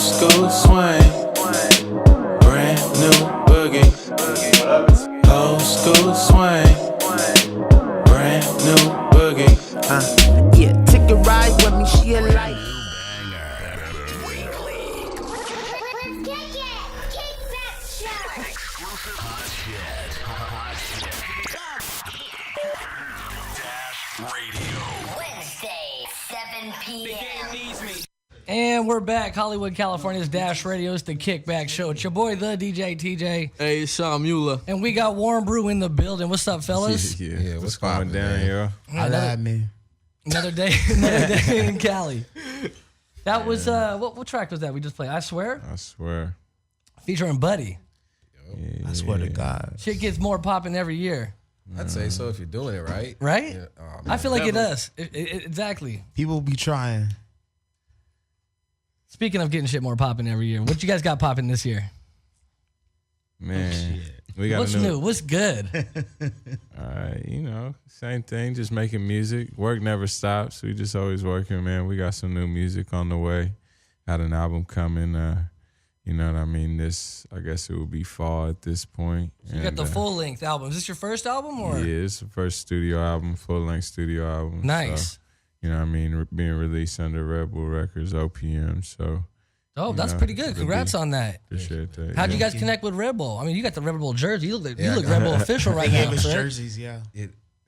school swing, brand new boogie. Old school swing, brand new boogie. Yeah, take a ride with me, she a light. Wednesday, 7 p.m. And we're back. Hollywood, California's Dash Radio. It's the Kickback Show. It's your boy, the DJ TJ. Hey, it's Sean Mueller. And we got Warm Brew in the building. What's up, fellas? Yeah, what's going down, yo? Another day in Cali. That was, what track was that we just played? I Swear? I swear. Featuring Buddy. Yeah. I swear to God. Shit gets more popping every year. I'd say so if you're doing it right. Right? Yeah. Oh, I feel like it does. Exactly. People be trying. Speaking of getting shit more popping every year, what you guys got popping this year? Man, we got What's new? What's good? Same thing, just making music. Work never stops. We just always working, man. We got some new music on the way. Got an album coming, you know what I mean? I guess it will be fall at this point. So you got the full-length album. Is this your first album? Or? Yeah, it's the first studio album, full-length studio album. Nice. So, you know what I mean? Being released under Red Bull Records, OPM, so. Oh, that's pretty good. Congrats on that. Appreciate that. How'd you guys connect with Red Bull? I mean, you got the Red Bull jersey. You look Red Bull official right now, sir. Jerseys, yeah.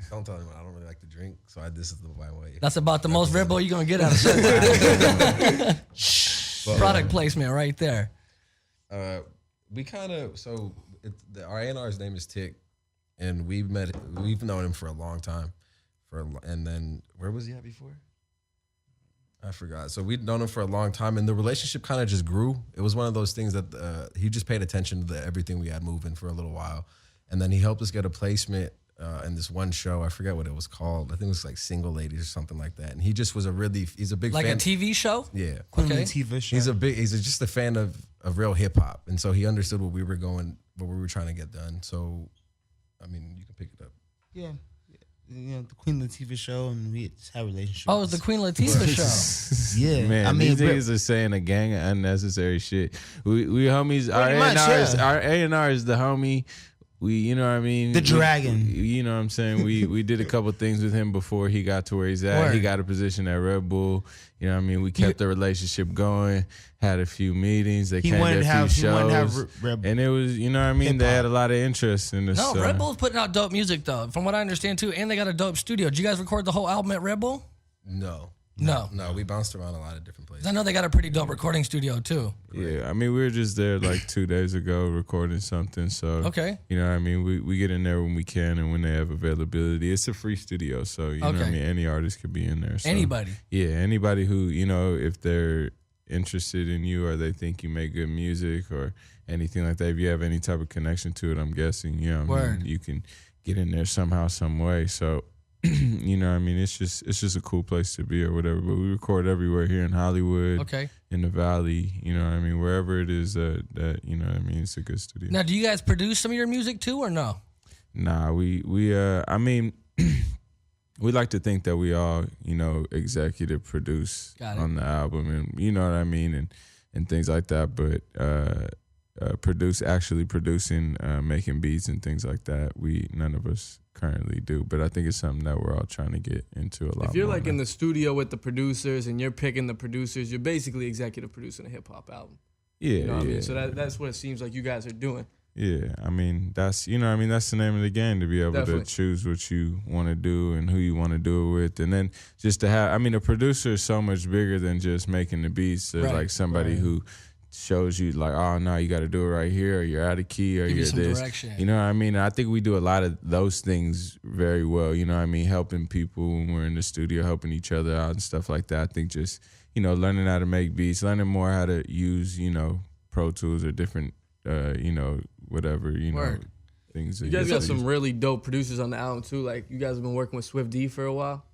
Don't tell anyone. I don't really like to drink, so this is my way. That's about the most Red Bull you're going to get out of something. Product placement right there. We kind of, our A&R's name is Tick, and we've known him for a long time. And then, where was he at before? I forgot. So we'd known him for a long time, and the relationship kind of just grew. It was one of those things that he just paid attention to everything we had moving for a little while. And then he helped us get a placement in this one show. I forget what it was called. I think it was like Single Ladies or something like that. And he just was he's a big like fan. Like a TV show? Yeah. Okay. TV show. He's just a fan of real hip hop. And so he understood what we were trying to get done. So, I mean, you can pick it up. Yeah. You know, the Queen Latifah show, and we just have relationships. Oh, it's the Queen Latifah show. Yeah, man. I mean, these niggas are saying a gang of unnecessary shit. We homies. Our A&R is the homie. You know what I mean? The dragon. You know what I'm saying? We did a couple things with him before he got to where he's at. Word. He got a position at Red Bull. You know what I mean? We kept the relationship going, had a few meetings. They came to a few shows. And it was, you know what I mean? They had a lot of interest in this. No, Red Bull's putting out dope music, though, from what I understand, too. And they got a dope studio. Did you guys record the whole album at Red Bull? No, we bounced around a lot of different places. I know they got a pretty dope recording studio, too. Yeah, I mean, we were just there like 2 days ago recording something. So, okay. You know what I mean? We get in there when we can and when they have availability. It's a free studio, so, you know what I mean? Any artist could be in there. So, anybody? Yeah, anybody who, you know, if they're interested in you or they think you make good music or anything like that, if you have any type of connection to it, I'm guessing, you know what I mean? You can get in there somehow, some way. So, you know what I mean? It's just a cool place to be or whatever. But we record everywhere here in Hollywood, in the Valley, you know what I mean? Wherever it is that you know what I mean? It's a good studio. Now, do you guys produce some of your music too or no? Nah, I mean, we like to think that we all, you know, executive produce on the album and you know what I mean? And things like that. But actually producing, making beats and things like that, none of us currently do, but I think it's something that we're all trying to get into a lot more. If you're like in the studio with the producers and you're picking the producers, you're basically executive producing a hip hop album. Yeah, you know what I mean? So that's what it seems like you guys are doing. Yeah, I mean that's you know what I mean that's the name of the game, to be able to choose what you want to do and who you want to do it with, and then just to have. I mean, a producer is so much bigger than just making the beats. There's like somebody who shows you like, oh no, you got to do it right here, or you're out of key, or you're this. Direction. You know what I mean? I think we do a lot of those things very well. You know what I mean? Helping people when we're in the studio, helping each other out and stuff like that. I think just learning how to make beats, learning more how to use Pro Tools or different whatever things. You guys got some really dope producers on the album too. Like you guys have been working with Swift D for a while.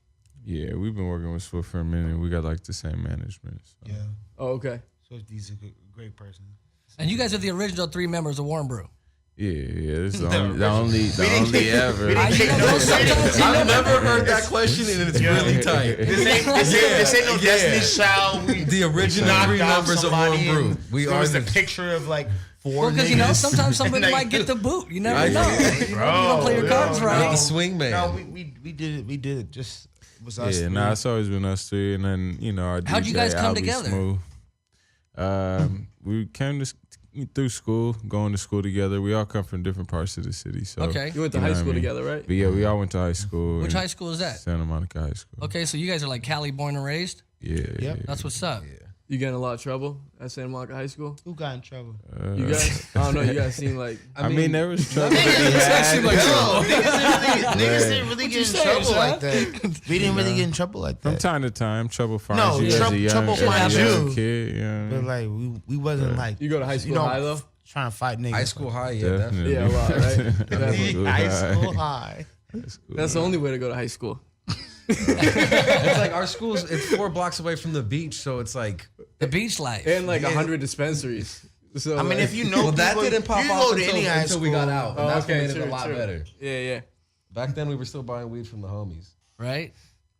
Yeah, we've been working with Swift for a minute. We got like the same management. So. Yeah. Oh, okay. Swift D's a great person. And you guys are the original 3 members of Warm Brew. Yeah, it's the only ever. I've never heard that question question and it's really tight. This ain't no Destiny's Child. The original knocked 3 off members of Warm somebody Brew. and We there are was a the picture of like 4 Well, because niggas. sometimes somebody Like, might get the boot. You never I- know. You don't play your cards the right. swing man. No, we did it. We did it. Just it was us. Yeah, three. nah, it's always been us three, and then our How'd DJ, you guys come Albie together? Smooth. We came through school, going to school together. We all come from different parts of the city, so Okay. You went to know high what I school mean? together, right? But yeah, we all went to high school. Which in high school is that? Santa Monica High School. Okay, so you guys are like Cali born and raised. Yeah, yeah. That's what's up. You get in a lot of trouble at Santa Monica High School? Who got in trouble? You guys? I don't know. You guys seem like. I mean, there was trouble. to be had. Niggas didn't really get in trouble like that. We didn't really get in trouble like From that. time to time, trouble finds No, you as a young, trouble as a finds young you. kid. You know what I But mean? like we wasn't like You go to high school high though? trying to fight niggas. High school high, yeah, Definitely. Yeah, a lot, right? Definitely. High school high. That's the only way to go to high school. It's like our school's, it's 4 blocks away from the beach, so it's like. The beach life. And like 100 dispensaries. So I mean, like- if you know Well, that people, didn't pop you off go to any high until school. we got out. And Oh, that's what okay, made it a true, lot true. better. Yeah, yeah. Back then, we were still buying weed from the homies. Right?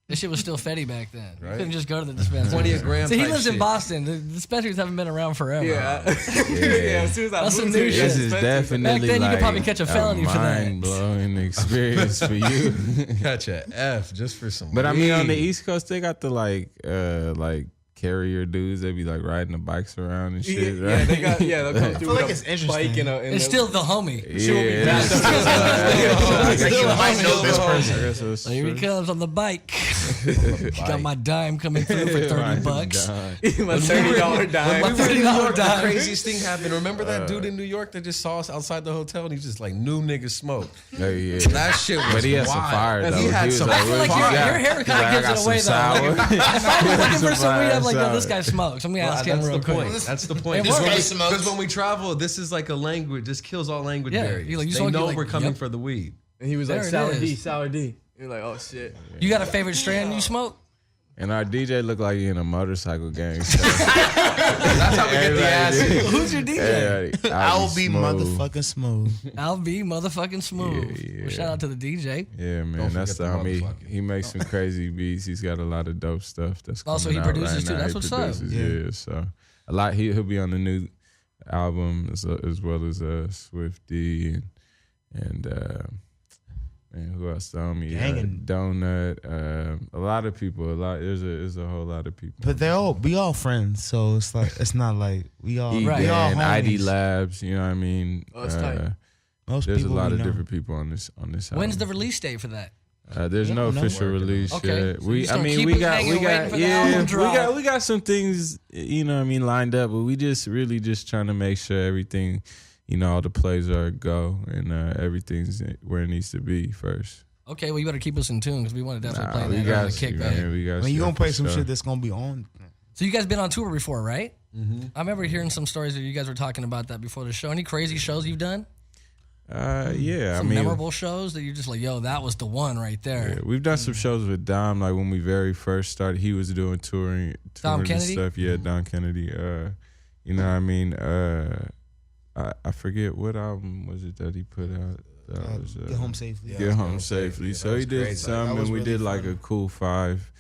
This shit was still Fetty back then. You Right. couldn't just go to the dispensary. 20 a gram See, he type lives in shit. Boston. The dispensaries haven't been around forever. Yeah. Yeah. As soon as I That's some moved new here, shit. This is dispensaries- definitely Back then, you could like probably catch a felony for that. mind-blowing experience for you. Catch a F just for some But I mean, on the weed. East Coast, they got the like carrier dudes. They be like riding the bikes around and shit. Yeah, right? they got. Yeah, they'll come through feel like with it's a interesting. bike and a. It's still the homie. Yeah, backed up. Like, you might know this person. person. Here he comes on the bike. Got my dime coming through for $30. My $30 dime. When we were in New York, the $30 craziest thing happened. Remember that dude in New York that just saw us outside the hotel and he just like knew niggas smoke. Oh, yeah. That shit was But he had wild. some fire though. He had was some like, I feel "What like you your got?" hair He's kind like, of "I gives got it some away though. sour." If I was looking for some weed, I'm like, yo, Sour. this guy smokes. Let me ask him That's real the quick. point. That's the point. It works. Because when we travel, this is like a language. This kills all language Yeah, barriers. you like- you They smoke, know you're like, we're coming yep. for the weed. And he was like, There it sour is. D, sour D. You're like, oh shit. You got a favorite strand you smoke? And our DJ looked like he in a motorcycle gang. So That's how we get the acid. Who's your DJ? I'll be motherfucking smooth. I'll be motherfucking smooth. Yeah. Well, shout out to the DJ. Yeah, man, Don't that's the forget the homie. motherfucker. He makes some crazy beats. He's got a lot of dope stuff that's coming Also, he out produces right too. now. That's He what's up. produces, yeah. So a lot. He'll be on the new album as well as Swifty and man, who else? The homie Gangin'. Donut. A lot of people. There's a whole lot of people. But we all friends, so it's like it's not like we all E-Dan, we all ID homies. Labs. You know what I mean? Oh, it's tight. Most There's a people lot we of know. different people on this album. When's the release date for that? There's no official release Okay. yet. So you just gonna keep We us got hanging, waiting for the album drop. we got some things, lined up, but we just really just trying to make sure everything, all the plays are a go and everything's where it needs to be first. Okay, well, you better keep us in tune because we want to definitely play we that got on the you, kickback. man. We got I mean, you stuff gonna play for some sure. shit that's gonna be on. So you guys been on tour before, right? Mm-hmm. I remember hearing some stories that you guys were talking about that before the show. Any crazy shows you've done? Yeah, Some I mean, memorable shows that you're just like, yo, that was the one right there. yeah, we've done some shows with Dom, like when we very first started. He was doing touring Dom and Kennedy? stuff. Yeah, Don Kennedy. You know what I mean? I forget what album was it that he put out. That was, Get home safely. Get home safely. So he did some, That was and we really did like fun. a cool 5,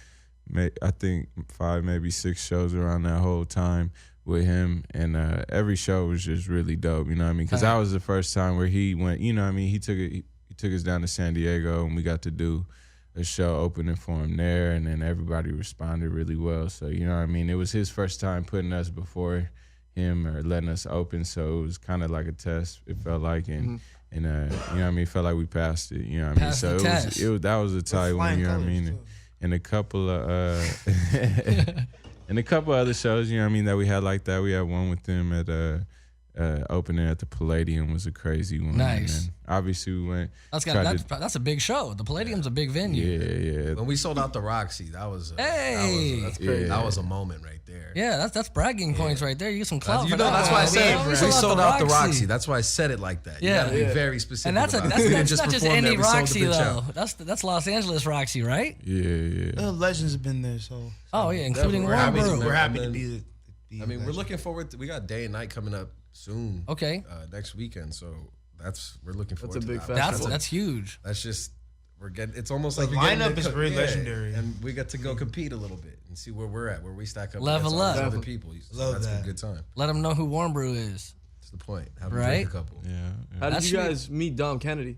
I think 5, maybe 6 shows around that whole time with him, and every show was just really dope. You know what I mean? Because that was the first time where he went. You know what I mean? He took us down to San Diego, and we got to do a show opening for him there, and then everybody responded really well. So you know what I mean? It was his first time putting us before him or letting us open, so it was kind of like a test. It felt like, and you know what I mean? It felt like we passed it. You know what I mean? Passed So the test. that was a tight one. flying You know what I colors, mean? too. And a couple of and a couple other shows, you know what I mean, that we had like that. We had one with them at opening at the Palladium was a crazy one. Nice. And obviously we went. That's a big show. The Palladium's a big venue. Yeah. When we sold out the Roxy, that was Hey! that's crazy. Yeah. That was a moment right there. Yeah, that's bragging points right there. You get some clout You for know, that. that's why I said We we sold out the Roxy. That's why I said it like that. Yeah. You gotta be very specific. And that's about it. We didn't that's not just perform any there, we sold the Roxy bitch though. out. That's Los Angeles Roxy, right? Yeah. The legends have been there, so Oh yeah, including We're Warm happy to Brew. know. we're happy to then- be. I mean, we're looking forward to. We got Day and Night coming up soon. Okay, Next weekend. So we're looking forward a to big that. festival. that's huge. That's just we're getting. It's almost The like you're getting lineup to is very legendary. and we get to go compete a little bit and see where we're at, where we stack up Level against all these up. other people. So Love that's that. a good time. Let them know who Warm Brew is. That's the point. Have a Right? drink a couple. Yeah, How did That's you sweet. guys meet Dom Kennedy?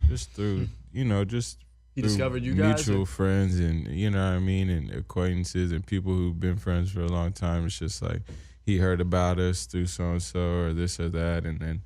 just through just He through discovered you guys, mutual or- friends, and you know what I mean, and acquaintances and people who've been friends for a long time. It's just like he heard about us through so and so or this or that, and then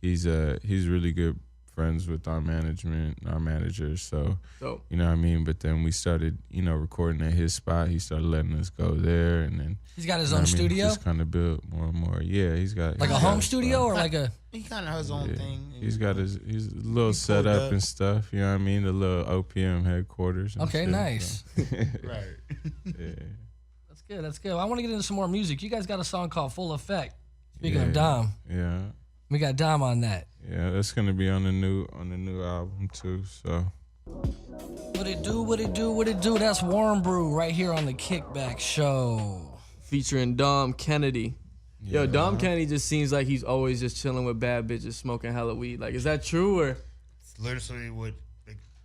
he's really good friends with our management, our managers. So Dope. you know what I mean. But then we started recording at his spot. He started letting us go there, and then He's got his you know own what I mean, studio, just kind of built more and more. Yeah, he's got like a he's home got studio spot. or like a. He kind of has his own thing. He's got his little He's pulled setup up. and stuff. You know what I mean? The little OPM headquarters. And Okay, shit, nice. so. Right. Yeah. That's good. That's good. I want to get into some more music. You guys got a song called Full Effect. Speaking Yeah. of Dom, Yeah. we got Dom on that. Yeah, that's gonna be on the new album too. So What it do? What it do? What it do? That's Warm Brew right here on the Kickback Show. Featuring Dom Kennedy. Yo, Dom Kennedy just seems like he's always just chilling with bad bitches, smoking hella weed. Like, is that true, or It's literally what,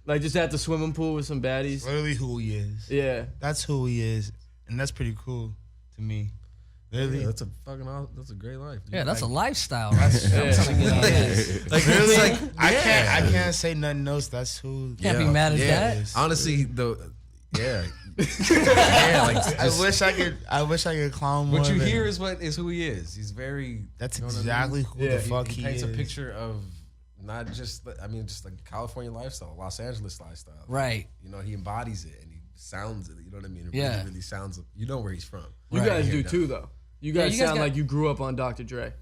like just at the swimming pool with some baddies? literally who he is. Yeah. That's who he is, and that's pretty cool to me. Literally, Yeah, that's a great life. Dude. Yeah, that's a Like- lifestyle. Right? Yeah. I'm trying to get on that. like really, I can't say nothing else. That's who. Can't be mad at that. is. Honestly, yeah, yeah. Like, I wish I could clown more. what you of it. hear is who he is. He's very. That's you know what I mean? exactly who Yeah, the he fuck He he paints is. a picture of not just, just like California lifestyle, Los Angeles lifestyle. Right. You know, he embodies it and he sounds it. You know what I mean? It Yeah. really, really sounds. You know where he's from. You Right. guys Hear do that. too, though. You Yeah, guys you guys sound got- like you grew up on Dr. Dre.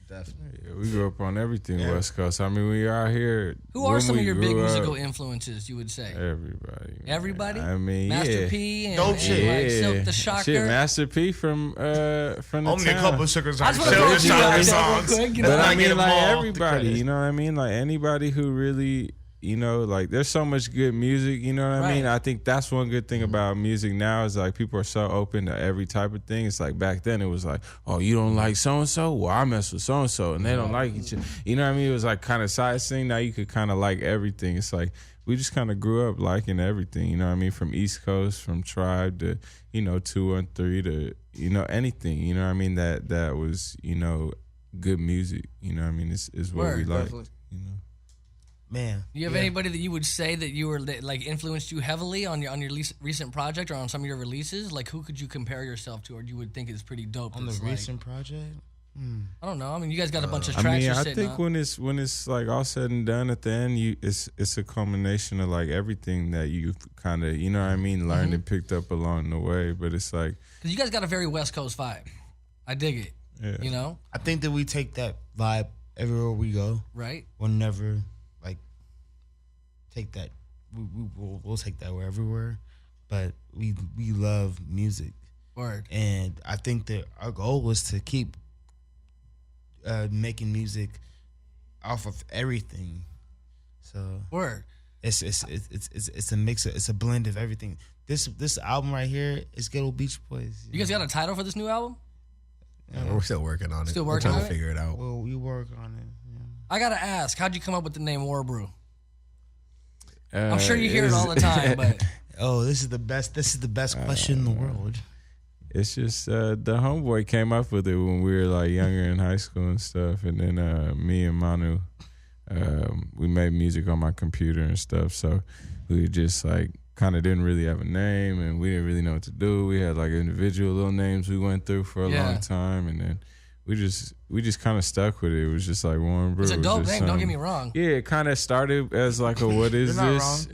Definitely. yeah, we grew up on everything West Coast. I mean, we are here. Who are when some of we your big grew up, musical influences? You would say Everybody. man. everybody. I mean, Master yeah. P and, Dope and shit. like Silk the Shocker. Shit, Master P from the Only a town. couple sugars I on just want to throw Silk you out there real songs. quick. You But know? I not get mean, like them all the everybody, credit. you know what I mean? Like anybody who really, like there's so much good music, you know what I mean? Right. I think that's one good thing about music now is like people are so open to every type of thing. It's like back then it was like, oh, you don't like so-and-so? Well, I mess with so-and-so and they don't like each other. You know what I mean? It was like kind of side thing. Now you could kind of like everything. It's like we just kind of grew up liking everything, you know what I mean? From East Coast, from Tribe to, 213 to, anything, you know what I mean? That was, good music, you know what I mean? Is what Word, we like. definitely. You know? Man, Do you have anybody that you would say that you were that, like influenced you heavily on your recent project or on some of your releases? Like who could you compare yourself to, or you would think is pretty dope? on the that's like- recent project, I don't know. I mean, you guys got a bunch of I tracks. mean, you're I sitting think on. when it's like all said and done at the end, it's a culmination of like everything that you kind of, you know what I mean, learned and picked up along the way. But it's like, Because you guys got a very West Coast vibe. I dig it. yeah. You know, I think that we take that vibe everywhere we go. right? We'll never like take that. We'll take that everywhere, but we love music, Word. and I think that our goal was to keep making music off of everything. So Word. it's a mix. It's a blend of everything. This album right here is Ghetto Beach Boys. You guys got a title for this new album? We're still working on it. Still We're working trying on to it? figure it out. Well, we work on it. Yeah. I gotta ask, how'd you come up with the name Warm Brew? I'm sure you hear it all the time, but Oh, this is the best. This is the best question in the world. It's just the homeboy came up with it when we were like younger in high school and stuff, and then me and Manu, we made music on my computer and stuff. So we just like kind of didn't really have a name, and we didn't really know what to do. We had like individual little names we went through for a Yeah. long time, and then we just kind of stuck with it. It was just like Warm Brew. it's a It was dope just name. Don't get me something- wrong. Yeah, it kind of started as like a what is You're not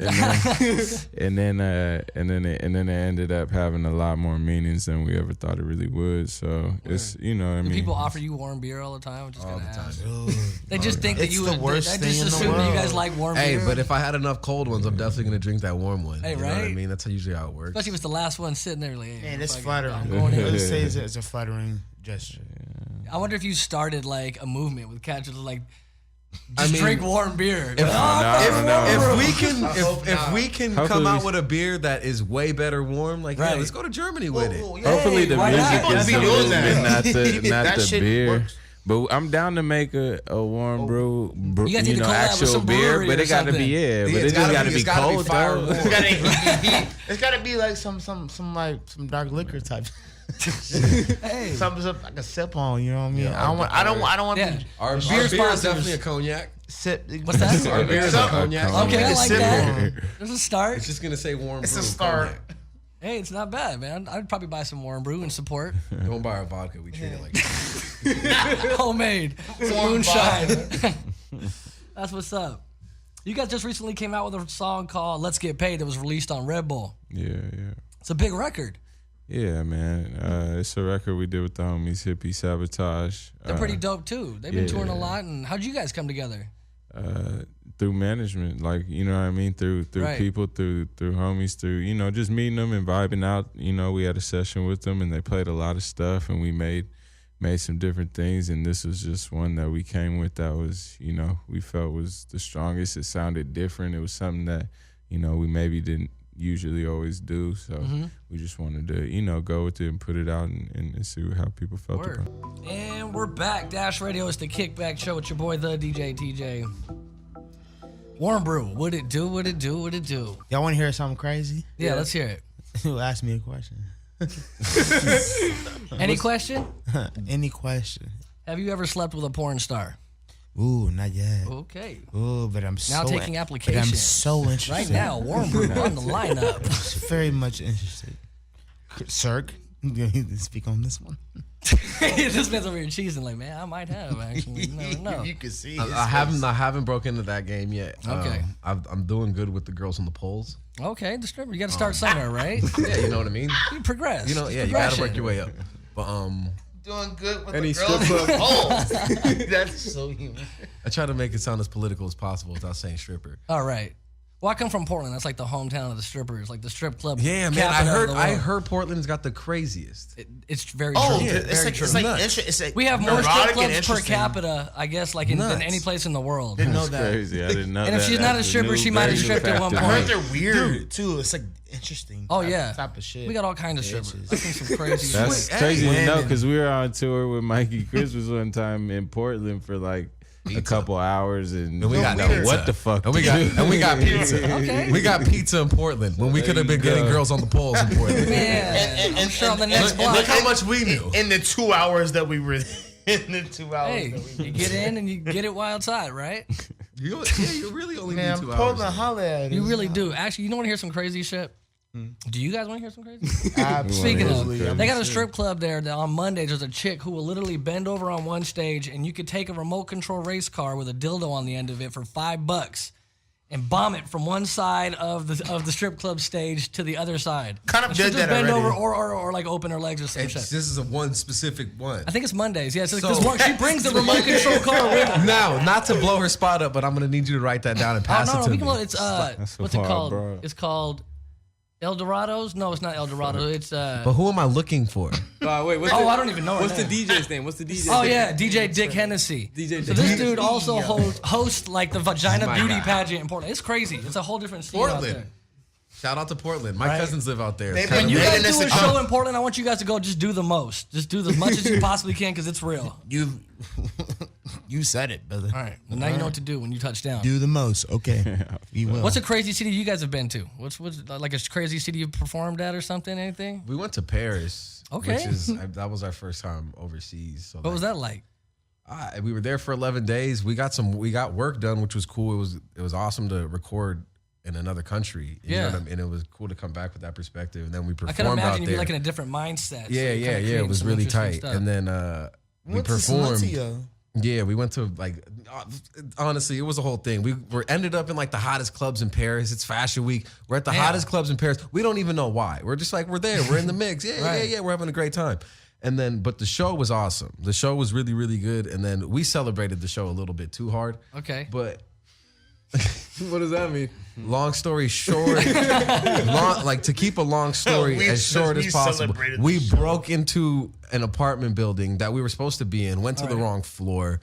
this, and then it ended up having a lot more meanings than we ever thought it really would. So it's I Do mean, people offer you warm beer all the time? I'm just All gonna the time. ask. Ugh. They just think that It's you the would. worst They thing just in the assume that you guys world. like warm Hey, beer. but if I had enough cold ones, I'm definitely gonna drink that warm one. Hey, You know what I right? mean? That's usually how it works. especially if it's the last one sitting there, like, hey, Man, it's fuck it, flattering. I'm going in. I would say it's a flattering gesture. I wonder if you started like a movement with cats like I just mean, drink warm beer. If, no. if we can, if we can come Hopefully out we- with a beer that is way better warm, like yeah, Right. let's go to Germany with it. hopefully the why not? music People is be a doing little that. bit not That the shit beer. works. But I'm down to make a warm brew, You guys need to collab with actual some beer. brewery But or it got to be something. but it just got to be cold though. It's gotta be like some dark liquor type. Hey. Something like a sip on, you know what I mean? Yeah, I don't want Yeah. to Our Beer beer is sponsors. definitely a cognac. sip. What's that? Our beer is a cognac. Okay, I like Sip that. on. There's a start. It's just gonna say warm It's brew. a start. cognac. Hey, it's not bad, man. I'd probably buy some Warm Brew and support. Don't buy our vodka. We treat it like Homemade. Some moonshine. That's what's up. You guys just recently came out with a song called Let's Get Paid that was released on Red Bull. Yeah. It's a big record. Yeah, man. It's a record we did with the homies Hippie Sabotage. They're pretty dope too. They've been touring a yeah. lot. And how'd you guys come together? Through management, like, you know what I mean? Through Right. people, through homies, through, you know, just meeting them and vibing out. You know, we had a session with them and they played a lot of stuff and we made some different things, and this was just one that we came with that was, you know, we felt was the strongest. It sounded different. It was something that, you know, we maybe didn't usually always do. So we just wanted to, you know, go with it and put it out and see how people felt Word. about it. And we're back. Dash Radio is the Kickback Show with your boy, the DJ TJ. Warm Brew. What it do? What it do? What it do? Y'all want to hear something crazy? Yeah, let's hear it. Who asked me a question? Any question? Any question? Have you ever slept with a porn star? Ooh, not yet. Okay. Ooh, but I'm Now so taking But I'm applications. so interested. Right now, Warm Brew on the lineup. Very much interested. Cirque, you need to speak on this one. This man's over here cheesing like, man, I might have actually. You never know. You can see. I haven't broken into that game yet. Okay. I'm doing good with the girls on the poles. Okay, the stripper. You got to start somewhere, right? Yeah, you know what I mean. You progress. You know, yeah, It's you got to progression. work your way up. But doing good with Any the girls. strip club? Oh, that's so human. I try to make it sound as political as possible without saying stripper. All right. Well, I come from Portland. That's like the hometown of the strippers, like the strip club. Yeah, man. capital of the I world. heard Portland's got the craziest. It's very Oh, true. it's Very like true. it's like Nuts. it's like We have more strip neurotic and clubs per interesting. capita, I guess, like than Nuts. any place in the world. Didn't know That's that. crazy. I didn't know And that. if she's not a That's stripper, new- she might have very new stripped at fact one to I me. heard point. they're weird too. It's like interesting. Oh type- yeah, type of shit. We got all kinds of strippers. Bitches. I think some crazy. That's shit. crazy to know women. because we were on tour with Mikey Christmas one time in Portland for like a couple hours, and And we got pizza. what the fuck? And we got pizza. Okay. We got pizza in Portland when we could have been getting girls on the poles in Portland. Man, I'm sure on the next block. Look how much we knew. in the 2 hours that we were in the 2 hours Hey, that we you get in and you get it while outside, right? You really only Man, need 2 Portland, hours. holla at You us. really do. Actually, you don't want to hear some crazy shit? Do you guys want to hear some crazy? Absolutely. Speaking of, Absolutely. they got a strip club there that on Mondays. There's a chick who will literally bend over on one stage, and you could take a remote control race car with a dildo on the end of it for $5 and bomb it from one side of the strip club stage to the other side. Kind of And she'll did just that bend already. over or like open her legs or some shit. This is a one specific one. I think it's Mondays. Yeah, it's like So- this one. She brings the remote control car with her. Now, not to blow her spot up, but I'm gonna need you to write that down and Oh, pass no, it to we me. can look. It's That's what's it wild, called? bro. It's called El Dorados. No, it's not El Dorado. It's But who am I looking for? Wait, what's Oh, the, I don't even know her What's the name. DJ's name? What's the DJ's Oh name? yeah, DJ Dick Hennessy. DJ So Dick this Hennessy. dude also hosts like the vagina My beauty God. pageant in Portland. It's crazy. It's a whole different scene out Portland. there. Shout out to Portland. My Right. cousins live out there. Maybe- When you Maybe guys this do a is- show in Portland, I want you guys to go just do the most. Just do as much as you possibly can because it's real. You said it, brother. All right. Well, now you know what to do when you touch down. Do the most. Okay. We will. What's a crazy city you guys have been to? What's like a crazy city you performed at or something? Anything? We went to Paris. Okay. Which is that was our first time overseas. So What was that like? We were there for 11 days. We got work done, which was cool. It was awesome to record in another country. You know what I mean? And it was cool to come back with that perspective. And then we I performed can out imagine you'd there. be like in a different mindset. so yeah, you yeah, kinda yeah. It created was some really interesting tight. stuff. And then we Went to performed. Silencio. Yeah, we went to like honestly, it was a whole thing. We were ended up in like the hottest clubs in Paris. It's Fashion Week. We're at the Damn. hottest clubs in Paris. We don't even know why. We're just like we're there. We're in the mix. Yeah, Right. yeah. We're having a great time. And then, but the show was awesome. The show was really, really good. And then we celebrated the show a little bit too hard. Okay. But What does that mean? long story short, like to keep a long story We- as short we as possible, celebrated the we show. broke into an apartment building that we were supposed to be in, went to the wrong floor.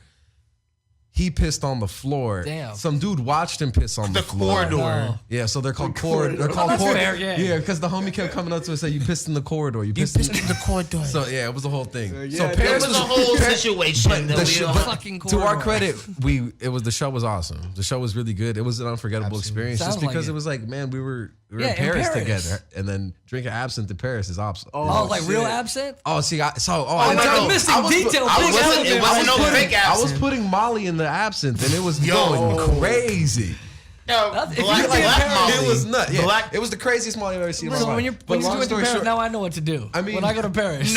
He pissed on the floor. Damn. Some dude watched him piss on the floor. corridor. Yeah, so they're called corridor. They're called That's corridor. fair, yeah. Yeah, because the homie kept coming up to us and said, "You pissed in the corridor. You You pissed, pissed in the corridor. So yeah, it was the whole thing. yeah, so it Paris it was a whole situation. That we all- Fucking to our corridor. credit, the show was awesome. The show was really good. It was an unforgettable experience Sounds just because like it. it was like, man, we were Yeah, in in Paris Paris. together, and then drinking absinthe in Paris is awesome. Oh, like real absinthe? Oh, see, I my God, missing detail, big elephant. It wasn't no fake I was absinthe. putting Molly in the absinthe, and it was going crazy. No, If you black, could be in black Paris- Molly. It was nuts. Yeah, Black- it was the craziest Molly I've ever seen in my Listen, life. when you're But long doing to story Paris, short, now I know what to do. I mean- when I go to Paris.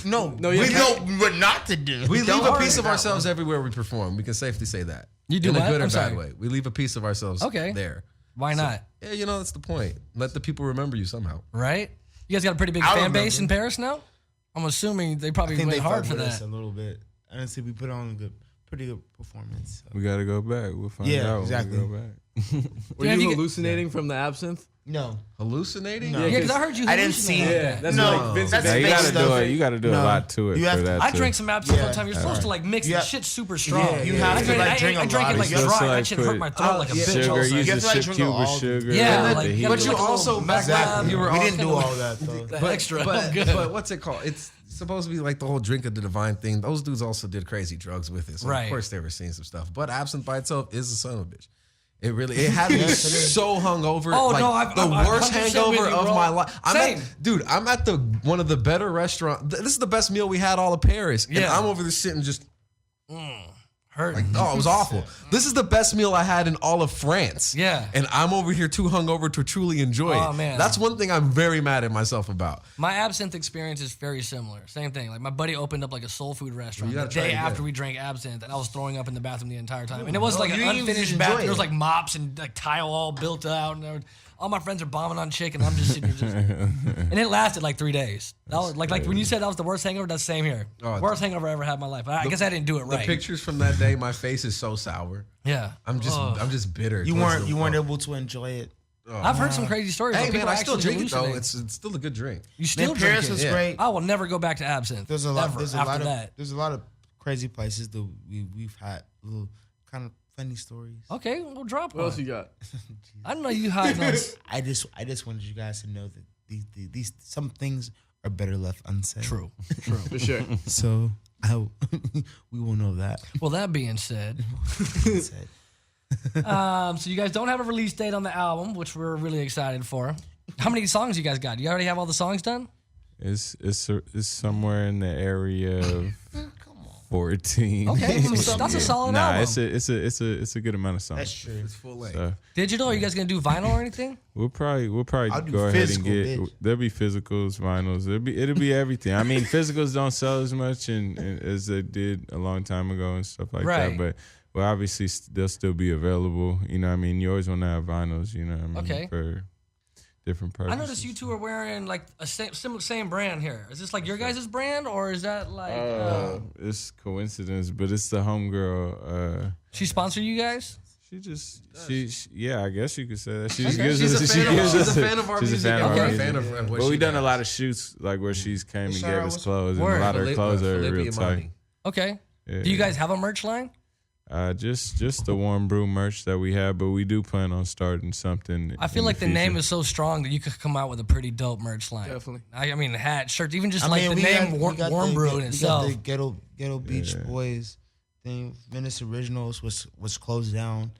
No, you we can't. know what not to do. we leave Don't a worry piece of about ourselves everywhere we perform. We can safely say that. You do in what? a good or I'm bad sorry. way. We leave a piece of ourselves Okay. there. Why not? Yeah, you know, that's the point. Let the people remember you somehow. Right? You guys got a pretty big I fan base in remember. Paris now? I'm assuming they probably I think went they hard fucked for with us that. a little bit. Honestly, we put on a pretty good performance. So. We got to go back. We'll find Yeah, out exactly. when we go back. Were Damn, you you get- hallucinating from the absinthe? No, Hallucinating? No. Yeah, because I heard you. I didn't see hallucinate. it. Yeah, that's No, like Vincent. that's Now, you fake got to stuff. do it. You got to do a No. lot to it You for have to- that. I to- drank some absinthe Yeah. one time. You're supposed to like mix Yeah. the shit super strong. Yeah, you have I to, drank, like, I, drink I a drank lot it of like stuff. dry. Just That like shit hurt my throat like a put bitch. sugar. also. Use You the have to, like, chip drink cube all with of it. sugar. Yeah, and like, the you heat. have But you like a little also back back rub. you were We didn't do also- all that though. The extra. I'm good. But what's it called? It's supposed to be like the whole drink of the divine thing. Those dudes also did crazy drugs with it. So Right. of course they were seeing some stuff. But absinthe by itself is a son of a bitch. It had me so hungover. Oh, like, no, I'm the worst 100% hangover with you, of bro. my life. Same. I'm at the one of the better restaurants. This is the best meal we had all of Paris. And Yeah. I'm over there sitting just Hurt. oh, it was awful. This is the best meal I had in all of France. Yeah. And I'm over here too hungover to truly enjoy Oh, it. man. That's one thing I'm very mad at myself about. My absinthe experience is very similar. Same thing. Like my buddy opened up like a soul food restaurant Well, the you gotta day try it after again. we drank absinthe, and I was throwing up in the bathroom the entire time. And it was like you an didn't even unfinished enjoy bathroom. There was it. like mops and like tile all built out, and all my friends are bombing on chick, and I'm just sitting here. And it lasted like 3 days. That was like when you said that was the worst hangover. That's the same here. Oh, Worst hangover I ever had in my life. I guess I didn't do it The right. pictures from that day, my face is so sour. Yeah. I'm just bitter. You towards weren't the- able to enjoy it. I've heard some crazy stories. Hey where man, people I still actually drink it though. hallucinate. It's still a good drink. You still Man, drink Paris it. was Yeah. great. I will never go back to absinthe. There's a lot. Ever There's a after lot of. that. There's a lot of crazy places that we've had little kind of funny stories. Okay, we'll drop What else one. you got? I don't know you hiding us. I just wanted you guys to know that these some things are better left unsaid. True. For sure. So we will know that. Well, that being said, Unsaid. so you guys don't have a release date on the album, which we're really excited for. How many songs you guys got? You already have all the songs done? It's somewhere in the area of 14. Okay, that's a solid Nah, album. it's a good amount of songs. That's true. It's full length. So Digital? Are you guys gonna do vinyl or anything? we'll probably I'll do go ahead and physical, get. bitch. There'll be physicals, vinyls. It'll be everything. I mean, physicals don't sell as much and as they did a long time ago and stuff like Right. that. But well, obviously they'll still be available. You know what I mean? You always want to have vinyls. You know what I mean? Okay. For different I purposes. noticed you two are wearing like a same brand here. Is this like your guys' brand or is that like It's coincidence, but it's the homegirl. she sponsored you guys? She yeah, I guess you could say that. She Okay. gives She's us- a fan of- gives she's us a fan of our she's music a fan and of we're our a music. fan of what But she we've done a does. lot of shoots like where she's came and Shout gave out, us what's- clothes, and Word. a lot of her clothes are Philippi real and tight. Monty. Okay. Yeah. Do you guys have a merch line? Just the Warm Brew merch that we have, but we do plan on starting something. I feel like the name is so strong that you could come out with a pretty dope merch line. Definitely. I mean, hat, shirts, even just I like mean, the we name got- Warm, we got Warm the- Brew in we got itself. the Ghetto Beach Boys thing. Venice Originals was closed down.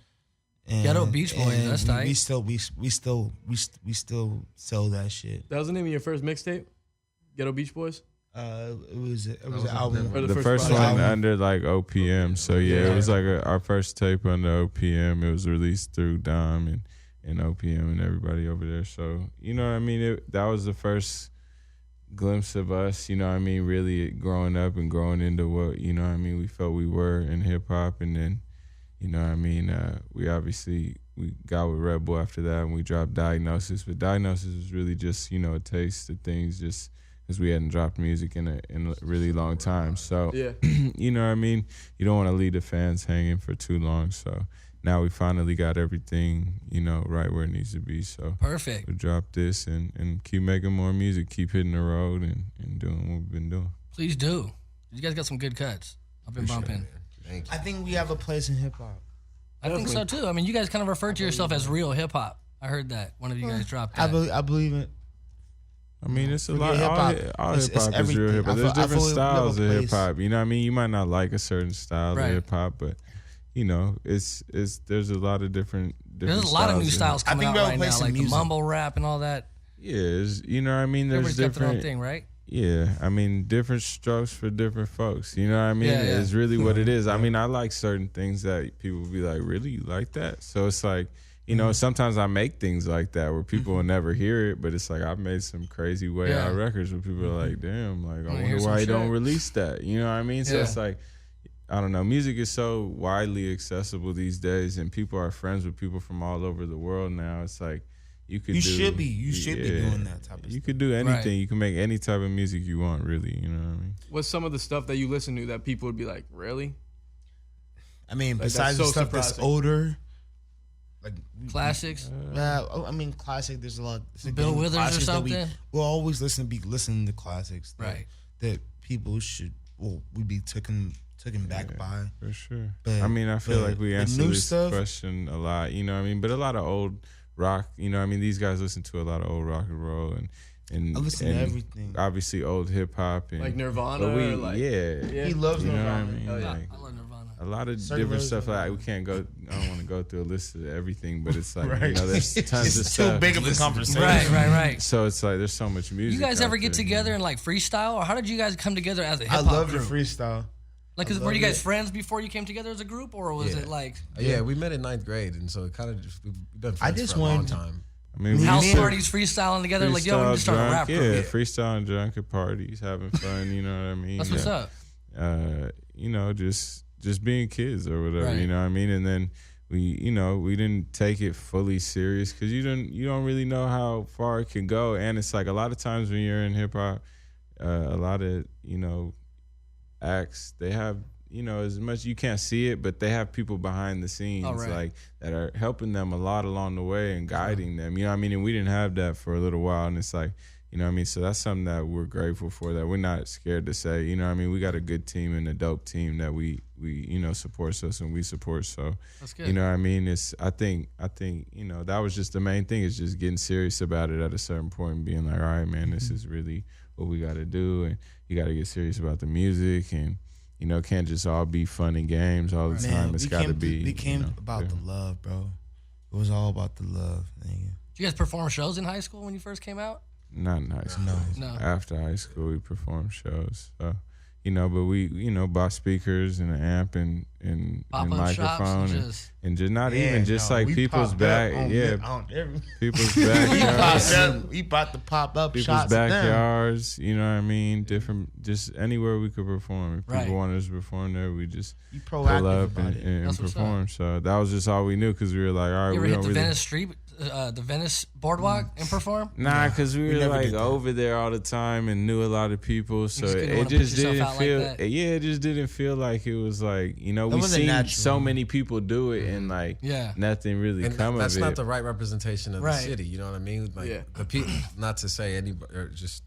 And, Ghetto Beach Boys, and that's tight. We still sell that shit. That was the name of your first mixtape? Ghetto Beach Boys? It was an was album. Or the first project? one album. under like OPM. So yeah, it was like our first tape under OPM. It was released through Dom and OPM and everybody over there. So you know what I mean? That was the first glimpse of us, you know what I mean, really growing up and growing into what, you know what I mean, we felt we were in hip hop. And then, you know what I mean, we got with Red Bull after that and we dropped Diagnosis. But Diagnosis was really just, you know, a taste of things just because we hadn't dropped music in a really long time. So, Yeah. you know what I mean, you don't want to leave the fans hanging for too long. So now we finally got everything, you know, right where it needs to be. So Perfect. we drop this and keep making more music, keep hitting the road and doing what we've been doing. Please do. You guys got some good cuts. I've been bumping. I think we have a place in hip hop. I think so too. I mean, you guys kind of refer to yourself as real hip hop. I heard that one of you guys dropped that. I believe it. I mean, it's a Forget lot. hip-hop. All It's hip hop is real everything. hip hop. I There's feel- I different feel we have a styles of place. hip hop. You know what I mean? You might not like a certain style Right. of hip hop, but you know, it's there's a lot of different. There's a lot of new styles I coming think out we have a right place now, in like the music. mumble rap and all that. Yeah, you know what I mean. There's Everybody's got their own different thing, right? Yeah, I mean, different strokes for different folks. You know what I mean? Yeah, yeah. It's really what it is. I mean, I like certain things that people will be like, really? You like that? So it's like, you know, sometimes I make things like that where people will never hear it, but it's like I've made some crazy way out records where people are like, damn, like, I hear wonder some why you don't shit. release that. You know what I mean? So Yeah. it's like, I don't know. Music is so widely accessible these days, and people are friends with people from all over the world now. It's like, you could You do, should be doing that type of You stuff. could do anything. Right. You can make any type of music you want, really. You know what I mean? What's some of the stuff that you listen to that people would be like, really? I mean, Like, besides that's the so stuff that's surprising. older, like Classics. I mean, classic. There's a lot. Bill Withers or classics that something? We'll always listening to classics, Right. That people should, we'd be taken back by. For sure. But- I mean, I feel but like we the answer new this stuff- question a lot, you know what I mean? But a lot of old rock, you know what I mean? These guys listen to a lot of old rock and roll and I listen to and everything. Obviously old hip hop and Like Nirvana but we, or like- yeah. He loves You know what I Nirvana. mean? Oh, yeah. Like, I love Nirvana. a lot of Certain different roads stuff. are Like we can't go. I don't want to go through a list of everything, but it's like you Right. know, there's tons of It's too stuff. big of a conversation. Right. So it's like there's so much music. You guys out ever get there, together you and like freestyle, or how did you guys come together as a hip I hop love the group? freestyle. Like, were love you guys it. friends before you came together as a group, or was Yeah. it like Yeah, we met in 9th grade, and so it kind of just we've been friends just for a long wanted to- time. I mean, we house used to parties freestyling together? Like, yo, we need to start a drunk, rap yeah, group. freestyle and drunk at parties, having fun. You know what I mean? That's what's up. You know, just being kids or whatever. Right. You know what I mean? And then we didn't take it fully serious because you don't really know how far it can go. And it's like a lot of times when you're in hip hop, a lot of acts they have. You know, as much you can't see it, but they have people behind the scenes right. like that are helping them a lot along the way and guiding them. You know what I mean? And we didn't have that for a little while, and it's like, you know what I mean? So that's something that we're grateful for, that we're not scared to say. You know what I mean? We got a good team and a dope team that we supports us and we support. So That's good. you know what I mean? It's I think that was just the main thing, is just getting serious about it at a certain point and being like, all right, man, this is really what we got to do, and you got to get serious about the music, and you know, it can't just all be fun and games all the time. It's got to be. It came you know, about the love, bro. It was all about the love, nigga. Did you guys perform shows in high school when you first came out? Not in high school. No. After high school, we performed shows. So, you know, but we, bought speakers and an amp and Pop-up shops microphone and just not even just like we people's popped back, up on people's we backyards, popped up. We bought the pop up people's shots. at them. backyards. You know what I mean? Different, just anywhere we could perform. If people Right. wanted us to perform there, we just You pull proactive up about and, it. and That's what's perform. So that was just all we knew, because we were like, all right, You ever we hit don't the really. Venice Street, the Venice Boardwalk and perform? Nah, because we were never like did that. over there all the time and knew a lot of people, so just didn't it wanna put just yourself didn't out like feel. that. Yeah, it just didn't feel like it was like, we wasn't seen natural. so many people do it and like Yeah. nothing really And come that's of it. not the right representation of Right. the city. You know what I mean? Like Yeah. the people, not to say anybody, or just,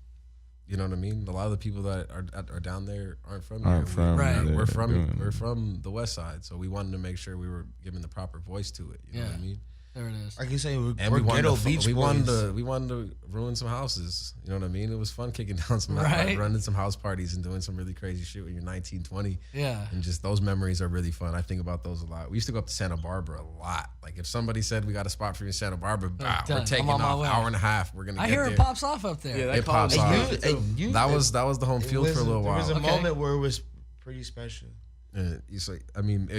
you know what I mean. A lot of the people that are down there aren't from Aren't here. from Right. there We're doing we're it. from the West Side, so we wanted to make sure we were giving the proper voice to it. You know what I Yeah. mean? There it is. Like you say, we're And we wanted ghetto to, beach we wanted boys. to we wanted to ruin some houses. You know what I mean? It was fun kicking down some Right. running some house parties and doing some really crazy shit when you're 19, 20. Yeah. And just those memories are really fun. I think about those a lot. We used to go up to Santa Barbara a lot. Like if somebody said we got a spot for you in Santa Barbara, done. we're I'm taking on my off way. hour and a half. We're gonna I get hear there. it pops off up there. Yeah, that It pops college off. life, too. that was the home field for a little There was while. a Okay. moment where it was pretty special. It's like, I mean,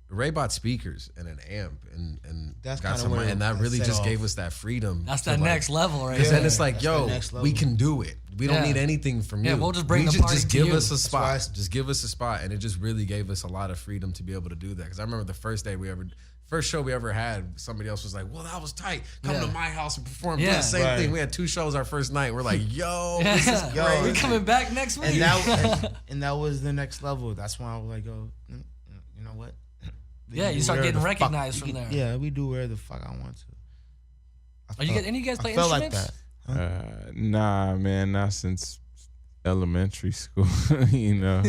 Ray bought speakers and an amp and That's got kinda some, where and that it really set just off. gave us that freedom. That's to, that like, next level right Because there. then it's like, That's yo, the next level. we can do it. We don't Yeah. need anything from you. Yeah, we'll just bring the just, party just to give you. us a why spot. I- Just give us a spot, and it just really gave us a lot of freedom to be able to do that. Because I remember the first show we ever had, somebody else was like, "Well, that was tight. Come Yeah. to my house and perform." Yeah. Do the same Right. thing. We had 2 shows our first night. We're like, "Yo, Yeah. this is Yo, great." we coming back next week. And that was the next level. That's when I was like, yo, you know what? We Yeah, can you do start whatever getting the fuck- recognized from we can- there. Yeah, we do wherever the fuck I want to. Are you guys, any of you guys play I felt instruments? like that. Nah, man, not since elementary school, you know.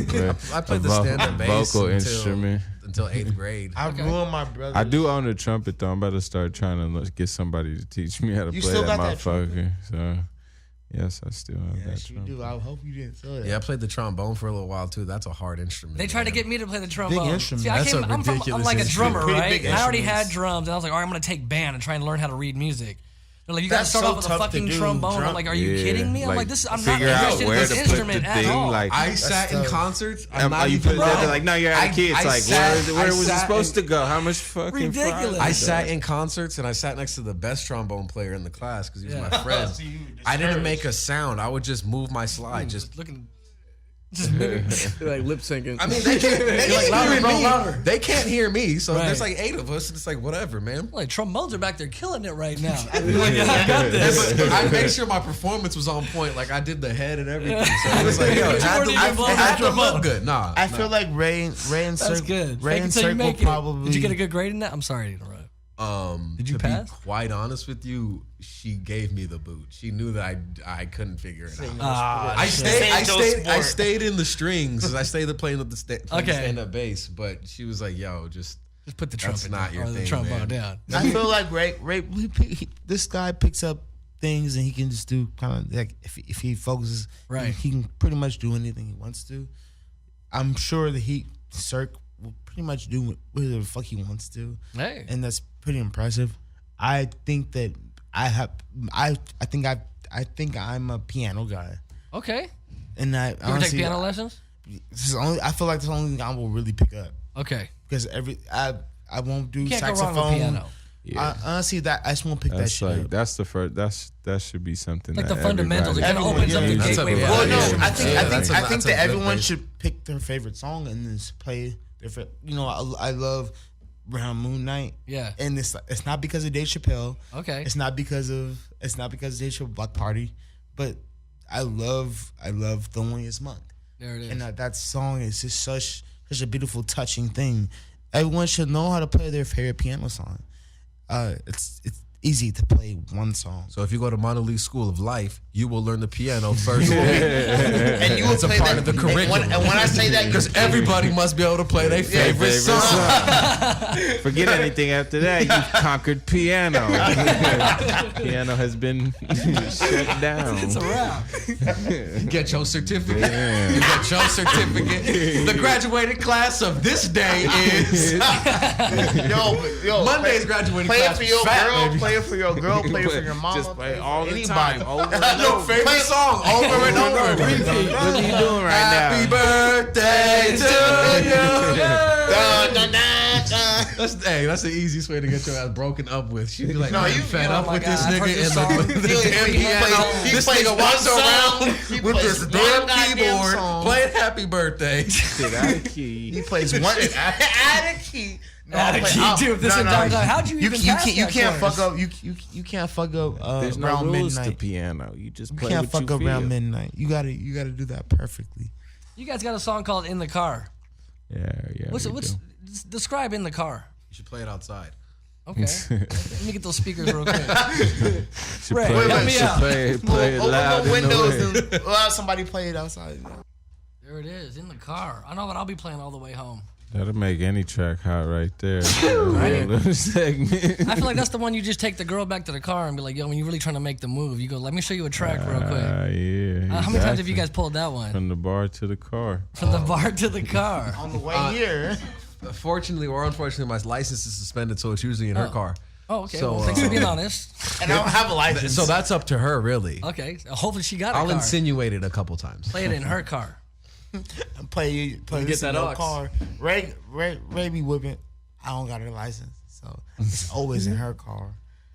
I played the stand-up bass vocal instrument until 8th grade. I ruined my brother. I do own a trumpet though. I'm about to start trying to get somebody to teach me how to You play still that got that motherfucker. So yes, I still have that Yes, you trumpet. do. I hope you didn't sell that. Yeah, I played the trombone for a little while too. That's a hard instrument. They tried to man. get me to play the trombone. instrument. See, That's a I'm ridiculous like a instrument. drummer, Pretty right? big And I already instruments. had drums, and I was like, all right, I'm gonna take band and try and learn how to read music. They're like, you gotta That's start so off with a tough to fucking do, trombone. I'm drum. like, are you kidding me? I'm like, I'm not figure out interested in where this to put instrument the at thing. all. Like I sat in tough. concerts. I'm not you even put that wrong. like, no, you're out of kids. I Like, sat- where I was it sat supposed in- to go? How much fucking Ridiculous. I sat in concerts and I sat next to the best trombone player in the class because he was my friend. I didn't make a sound. I would just move my slide. Just looking, just mimic. like lip syncing. I mean, they can't louder, hear bro, me. louder. They can't hear me. So Right. there's like 8 of us. And it's like whatever, man. Like trombones are back there killing it right now. I feel like I got this. But I made sure my performance was on point. Like I did the head and everything. So it was like, yo, it You had weren't to, even blowing it had out to the look bone. good. Nah, I feel like Ray and That's Circle. good. Ray Fake and it till you Circle make it. probably. Did you get a good grade in that? I'm sorry to interrupt. Did you to pass? be quite honest with you, she gave me the boot. She knew that I couldn't figure it out. I stayed in the strings. I stayed playing with the stand-up bass, but she was like, "Yo, just put the that's trumpet not down, your or the thing, trombone man." down. I feel like this guy picks up things and he can just do kind of like if he focuses, Right. he can pretty much do anything he wants to. I'm sure that Cirque will pretty much do whatever the fuck he wants to, Hey. and that's pretty impressive. I think that I think I'm a piano guy, Okay. and I You ever take honestly, piano lessons? I feel like that's the only thing I will really pick up Okay. because I won't do You can't go saxophone. wrong with piano. Yeah. Honestly, that I just won't pick that That's shit like up. that's the first. That should be something Like that the fundamentals. It everybody- kind of opens up the Everyone, yeah. gateway. That's for a- Well, no, others. I think Yeah, I that's think a that good everyone base. should pick their favorite song and then just play their. You know, I love Round Moon Night. Yeah. And it's not because of Dave Chappelle. Okay. It's not because of Dave Chappelle Block Party, but I love The Loneliest Monk. There it is. And that song is just such a beautiful, touching thing. Everyone should know how to play their favorite piano song. It's easy to play one song. So if you go to Monolith School of Life, you will learn the piano first. And you will It's a play part that, of the and curriculum. when I say that, Because everybody must be able to play their favorite song. Forget anything after that. You've conquered piano. Piano has been shut down. It's a wrap. You get your certificate. Damn. You get your certificate. The graduating class of this day is yo, Monday's graduating play it class. for your fat, girl, baby. play it for your girl, play it for your mama, Just play all the anybody. time, over and Your over. favorite song over and over. What are you doing right Happy now? birthday to you. Dun, dun, dun, dun. That's the easiest way to get your ass broken up with. She'd be like, No, "I'm you- fed oh up my with God, this I've heard nigga this and song. the damn piano. This plays nigga one walks song, around he with plays this one damn goddamn keyboard song. playing Happy Birthday." Shit out of key. He plays one add a key. No, Add a play- key oh, to this entire time. How'd you even pass you that can't course? fuck up you can't fuck up There's no around rules to midnight. piano. You just You play can't what fuck you up feel. around midnight. You gotta do that perfectly. You guys got a song called "In the Car." Yeah. What's we do. describe "In the Car"? You should play it outside. Okay. Let me get those speakers real quick. Should Ray, play, help me should out. play it Open loud the in the windows wind. and allow somebody play it outside. There it is, "In the Car." I know what I'll be playing all the way home. That'll make any track hot right there. Right? Little segment. I feel like that's the one you just take the girl back to the car and be like, "Yo, when you're really trying to make the move, you go, let me show you a track real quick." Yeah. How many times have you exactly. guys pulled that one? From the bar to the car. From the bar to the car. On the way here. Fortunately or unfortunately, my license is suspended, so it's usually in her car. Oh, okay. So, Well, thanks for being honest. And I don't have a license. So that's up to her, really. Okay. Hopefully she got a I'll car. insinuate it a couple times. Play it in her car. play get this in that your aux. car. Ray be whipping. I don't got her license, so it's always in her car.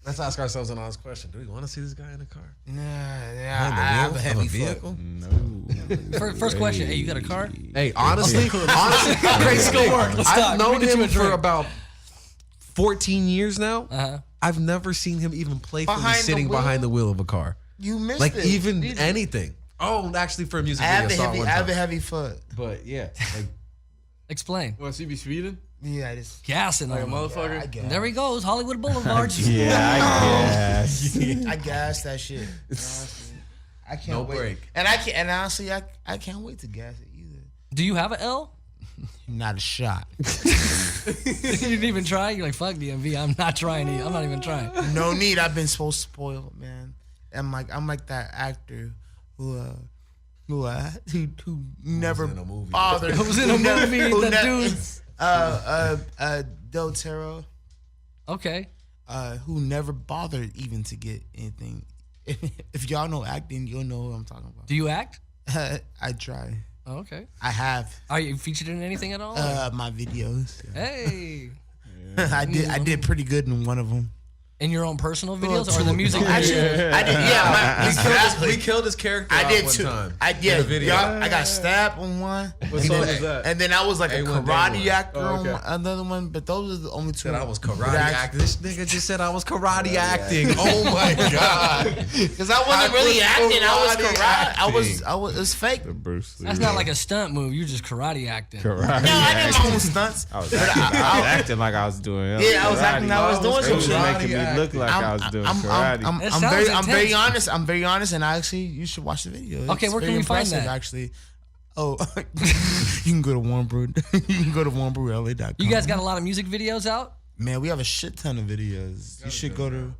Let's ask ourselves an honest question: do we want to see this guy in the car? Nah, Behind yeah, the I have wheel a of heavy vehicle? No. First question. Hey, you got a car? Hey, honestly, Great school work. Let's talk. I've known Let me get you a him for drink. about 14 years now. Uh-huh. I've never seen him even playfully Behind the sitting wheel? behind the wheel of a car. You missed Like it. even You- anything. Oh, actually for a music I video, have I saw it one I have a time. heavy foot. But yeah, like, Explain. What, so you be speeding? Yeah, I just Gassing Like a on him. motherfucker? I guess. There he goes, Hollywood Boulevard. Yeah, I guess. I gassed that shit. Honestly. I can't No wait. break. And I can't. And honestly, I can't wait to gas it either. Do you have an L? Not a shot. You didn't even try. You're like, fuck DMV. I'm not trying. I'm not even trying. No need. I've been so spoiled, man. I'm like that actor who never in a movie. bothered. Who was in a movie, that dude. Del Toro. Okay. Who never bothered even to get anything. If y'all know acting, you'll know what I'm talking about. Do you act? I try. Oh, okay. I have Are you featured in anything at all? my videos. Hey. I did pretty good in one of them. In your own personal videos or the music videos? Actually, I did. Yeah, We killed his character. I did one too. time. I in did. a video. I got stabbed on one. What song is that? And then I was like a A1 karate Day One. actor Oh, okay. on another one. But those are the only two. Said I was karate that acting. This nigga just said I was karate acting. Oh my god! Because I wasn't really acting. I was karate. acting. I was. It's fake. The Bruce Lee. That's not like a stunt move. You just karate acting. karate. No, I did my own stunts. I was acting like I was doing. Yeah, I was acting like I was doing It some was shit. making me look like I was doing karate. It sounds I'm very intense. honest. I'm very honest, and actually, you should watch the video. Okay, It's where can very we find impressive, that? Actually, oh, you can go to Warm Brew. You can go to warmbrewla.com. You guys got a lot of music videos out? Man, we have a shit ton of videos. You should go to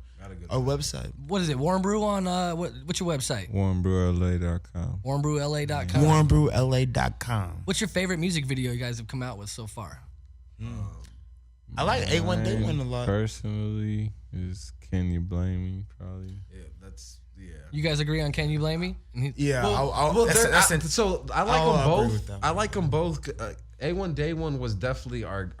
our website. What is it? Warm Brew on what's your website? WarmBrewLA.com. WarmBrewLA.com. warmbrewla.com. What's your favorite music video you guys have come out with so far? I like A1 Day One a lot. Personally, is Can You Blame Me? Probably. Yeah, that's You guys agree on Can You Blame Me? And he- Yeah, Well, that's so I like I'll them agree both. with that. I like them both. A1 Day One was definitely our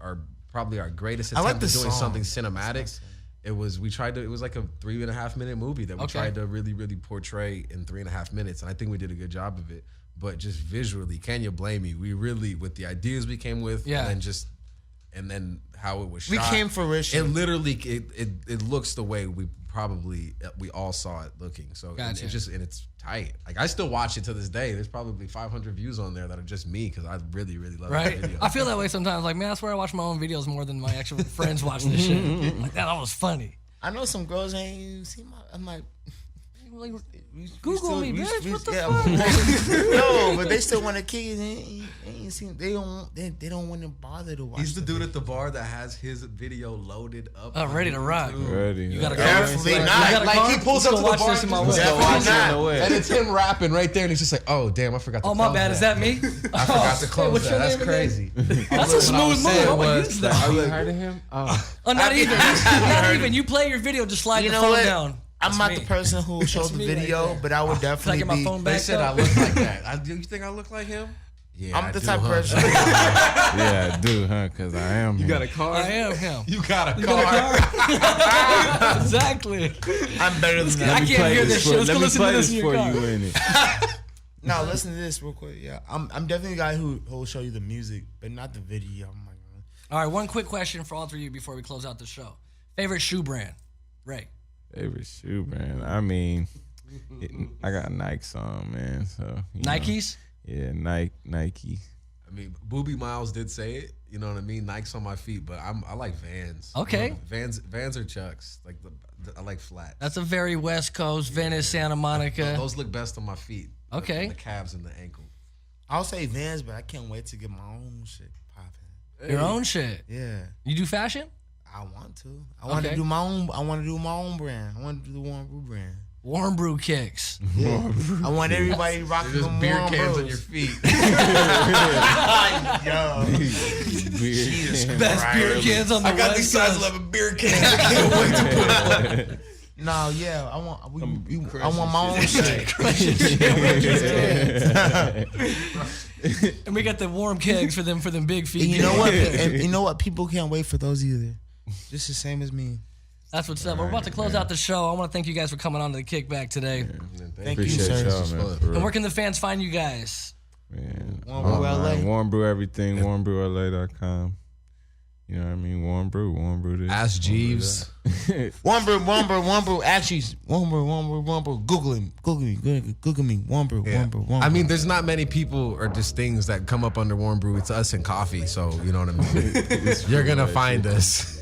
probably our greatest I attempt like at the doing song. something cinematic. It was it was like a 3.5 minute movie that we Okay. tried to really portray in 3.5 minutes, and I think we did a good job of it. But just visually, Can You Blame Me? We really, with the ideas we came with, Yeah. and then how it was shot. We came fruition. It literally it looks the way we all saw it looking. So Gotcha. and it's tight. Like I still watch it to this day. There's probably 500 views on there that are just me because I really love Right? that video. I feel that way sometimes. Like, man, I swear I watch my own videos more than my actual friends watch this shit. Like, that was funny. I know some girls ain't even seen my. I'm like, Like, we Google still- me, we- bitch. we- What the yeah, No, but they still want to kick it. They ain't seen. They don't want to bother to watch. He's the dude at the bar that has his video loaded up. on ready to rock. YouTube. Ready. You got a Definitely car? not. You got a Like car? he pulls Let's up go to the watch bar this in my and way. just Definitely watch not. it. And it's him rapping right there, and he's just like, "Oh damn, I forgot to Oh, my close bad. Is that me? I forgot to close what's your that. That's name again? crazy." That's a smooth move. I'm gonna use that. Are you heard of him? Oh. Oh, not even. Not even. You play your video, just slide You the know phone what? down. I'm That's not me. the person who shows the me right video, there. but I would Can I definitely get my be. phone They back said I up? look like that. You think I look like him? Yeah, I'm I the do, type of huh? person. Yeah, I do, huh? Because I am. You him. got a car? I am him. You got a You got a car? Exactly. I'm better than I that. can't hear this shit. Let's go Let me listen to play this this in for your car. you in it. No, listen to this real quick. Yeah, I'm definitely a guy who will show you the music, but not the video. Oh my god. All right, one quick question for all three of you before we close out the show. Favorite shoe brand? Ray. Favorite shoe brand? I mean, I got Nikes on, man. So you know. Nikes? Yeah, Nike. I mean, Booby Miles did say it. You know what I mean? Nikes on my feet, but I like Vans. Okay. You know, Vans or Chucks. Like I like flat. That's a very West Coast, Venice, Santa Monica. Those look best on my feet. Okay. The calves and the ankle. I'll say Vans, but I can't wait to get my own shit popping. Your own shit. Yeah, You do fashion? I want to. I want Okay. to do my own. I want to do my own brand. I want to do the Warm Brew brand. Warm Brew kicks. Yeah. I want everybody rocking There's them beer Warm cans Brews. on your feet. Yo, Best beer cans on the I got West these size Coast. 11 beer cans. I can't wait to put them on. no, yeah, I want. I want my own shit. And we got the warm kegs for them big feet. And you know what? And you know what? People can't wait for those either. Just the same as me. That's what's up. We're about to close out the show. I want to thank you guys for coming on to the Kickback today. Thank you, Appreciate sir. y'all, man. for And real. where can the fans find you guys? Man, Warm Brew online, LA. Warm Brew everything, warmbrewla.com. You know what I mean? Warm Brew this. Ask Jeeves. Warm Brew. Actually, Warm Brew. Google me. Warm Brew. I mean, there's not many people or just things that come up under Warm Brew. It's us and coffee. So, you know what I mean? You're going to find us.